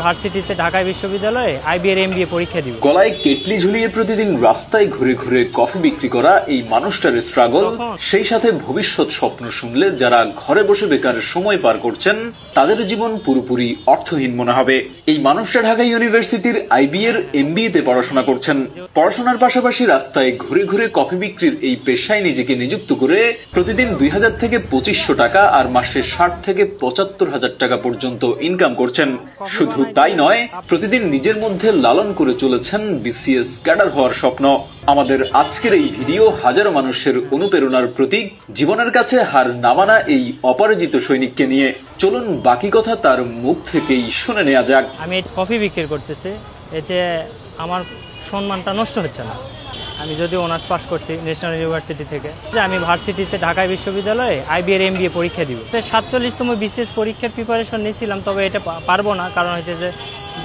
ভার্সিটিতে ঢাকা বিশ্ববিদ্যালয়ে আইবিএর এমবিএ পরীক্ষা দিব। গলায় কেটলি ঝুলিয়ে প্রতিদিন রাস্তায় ঘুরে ঘুরে কফি বিক্রি করা এই মানুষটার স্ট্রাগল, সেই সাথে ভবিষ্যৎ স্বপ্ন শুনলে যারা ঘরে বসে বেকার সময় পার করছেন তাদের জীবন পুরোপুরি অর্থহীন মনে হবে। এই মানুষটা ঢাকা ইউনিভার্সিটির আইবিএর এমবিএতে পড়াশোনা করছেন। পড়াশোনার পাশাপাশি রাস্তায় ঘুরে ঘুরে কফি বিক্রির এই পেশায় নিজেকে নিযুক্ত করে প্রতিদিন 2000 থেকে 2500 টাকা আর মাসে 60 থেকে 75,000 টাকা পর্যন্ত ইনকাম করছেন। শুধু তাই নয়, প্রতিদিন নিজের মধ্যে লালন করে চলেছেন বিসিএস ক্যাডার হওয়ার স্বপ্ন। আমাদের আজকের এই ভিডিও হাজারো মানুষের অনুপ্রেরণার প্রতীক, জীবনের কাছে হার না মানা এই অপরাজিত সৈনিককে নিয়ে। চলুন বাকি কথা তার মুখ থেকেই শুনে নেওয়া যাক। আমি কফি বিক্রি করতেছি, এতে আমার সম্মানটা নষ্ট হচ্ছে না। আমি যদি অনার্স পাস করছি ন্যাশনাল ইউনিভার্সিটি থেকে, যে আমি ভার্সিটিতে ঢাকা বিশ্ববিদ্যালয়ে আইবিএর এমবিএ পরীক্ষা দিব। 47তম বিসিএস পরীক্ষার প্রিপারেশন নিয়েছিলাম, তবে এটা পারবো না, কারণ হচ্ছে যে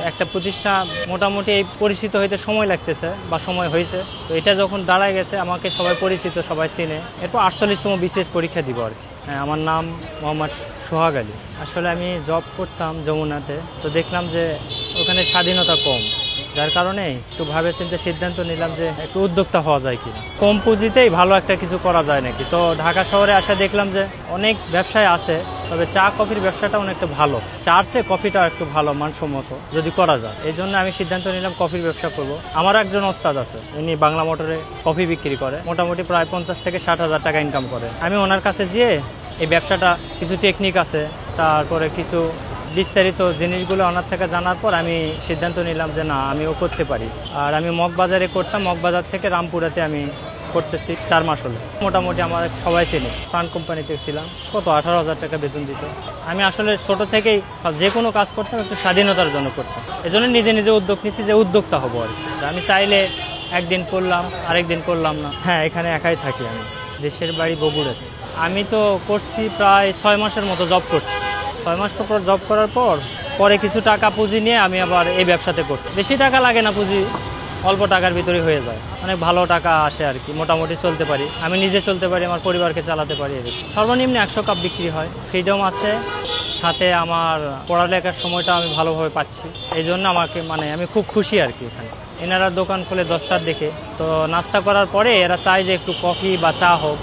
একটা প্রতিষ্ঠান মোটামুটি এই পরিচিত হইতে সময় লাগতেছে বা সময় হয়েছে। তো এটা যখন দাঁড়ায় গেছে, আমাকে সবাই পরিচিত, সবাই চিনে। এরপর 48তম বিসিএস পরীক্ষা দিব আর কি। হ্যাঁ, আমার নাম মোহাম্মদ সোহাগ আলী। আসলে আমি জব করতাম যমুনাতে, তো দেখলাম যে ওখানে স্বাধীনতা কম, যার কারণে একটু ভাবে চিন্তে সিদ্ধান্ত নিলাম যে একটু উদ্যোক্তা হওয়া যায় কিনা, কম পুঁজিতেই ভালো একটা কিছু করা যায় নাকি। তো ঢাকা শহরে আসা দেখলাম যে অনেক ব্যবসায় আছে, তবে চা কফির ব্যবসাটা অনেকটা ভালো, চার চেয়ে কফিটা একটু ভালো মানসম্মত যদি করা যায়। এই জন্য আমি সিদ্ধান্ত নিলাম কফির ব্যবসা করব। আমার একজন ওস্তাদ আছে, উনি বাংলা মোটরে কফি বিক্রি করে, মোটামুটি প্রায় 50 থেকে 60,000 টাকা ইনকাম করে। আমি ওনার কাছে গিয়ে এই ব্যবসাটা কিছু টেকনিক আছে, তারপরে কিছু বিস্তারিত জিনিসগুলো ওনার থেকে জানার পর আমি সিদ্ধান্ত নিলাম যে না, আমিও করতে পারি। আর আমি মগবাজারে করতাম, মগবাজার থেকে রামপুরাতে আমি করতেছি 4 মাস হলো। মোটামুটি আমার সবাই চিনি, ফান্ড কোম্পানিতে ছিলাম, কত 18,000 টাকা বেতন দিত। আমি আসলে ছোট থেকেই যে কোনো কাজ করতাম একটু স্বাধীনতার জন্য করতাম, এই জন্য নিজে নিজে উদ্যোগ নিচ্ছি যে উদ্যোক্তা হবো আর কি। আমি চাইলে একদিন করলাম, আরেকদিন করলাম না। হ্যাঁ, এখানে একাই থাকি আমি, দেশের বাড়ি বগুড়াতে। আমি তো করছি প্রায় 6 মাসের মতো জব করছি। 6 মাস পর জব করার পরে কিছু টাকা পুঁজি নিয়ে আমি আবার এই ব্যবসাতে করছি। বেশি টাকা লাগে না, পুঁজি অল্প টাকার ভিতরে হয়ে যায়, অনেক ভালো টাকা আসে আর কি। মোটামুটি চলতে পারি, আমি নিজে চলতে পারি, আমার পরিবারকে চালাতে পারি। সর্বনিম্ন 100 কাপ বিক্রি হয়। ফ্রিডম আছে, সাথে আমার পড়ালেখার সময়টা আমি ভালোভাবে পাচ্ছি। এই জন্য আমাকে আমি খুব খুশি আর কি। এখানে এনারা দোকান খুলে 10টার দিকে, তো নাস্তা করার পরে এরা চায় যে একটু কফি বা চা হোক।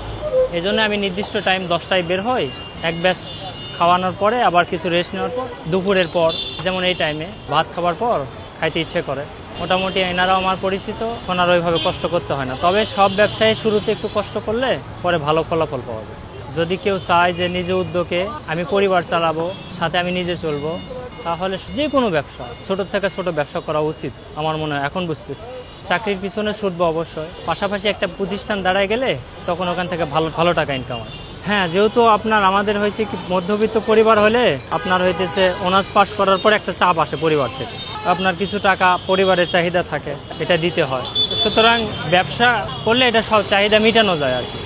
এই জন্য আমি নির্দিষ্ট টাইম 10টায় বের হই, এক ব্যাচ খাওয়ানোর পরে আবার কিছু রেস্ট নেওয়ার পর, দুপুরের পর, যেমন এই টাইমে ভাত খাবার পর খাইতে ইচ্ছে করে। মোটামুটি এনারাও আমার পরিচিত, ওনার ওইভাবে কষ্ট করতে হয় না। তবে সব ব্যবসায় শুরুতে একটু কষ্ট করলে পরে ভালো ফলাফল পাওয়া যায়। যদি কেউ চায় যে নিজে উদ্যোগে আমি পরিবার চালাবো, সাথে আমি নিজে চলবো, তাহলে যে কোনো ব্যবসা, ছোট থেকে ছোট ব্যবসা করা উচিত আমার মনে হয়। এখন বুঝতেছি চাকরির পিছনে ছুটবো অবশ্যই, পাশাপাশি একটা প্রতিষ্ঠান দাঁড়ায় গেলে তখন ওখান থেকে ভালো টাকা ইনকাম আসে। হ্যাঁ, যেহেতু আমাদের হয়েছে কি মধ্যবিত্ত পরিবার হলে আপনার হইতেছে অনার্স পাস করার পর একটা চাপ আসে পরিবার থেকে, আপনার কিছু টাকা পরিবারের চাহিদা থাকে, এটা দিতে হয়। সুতরাং ব্যবসা করলে এটা সব চাহিদা মেটানো যায় আর কি।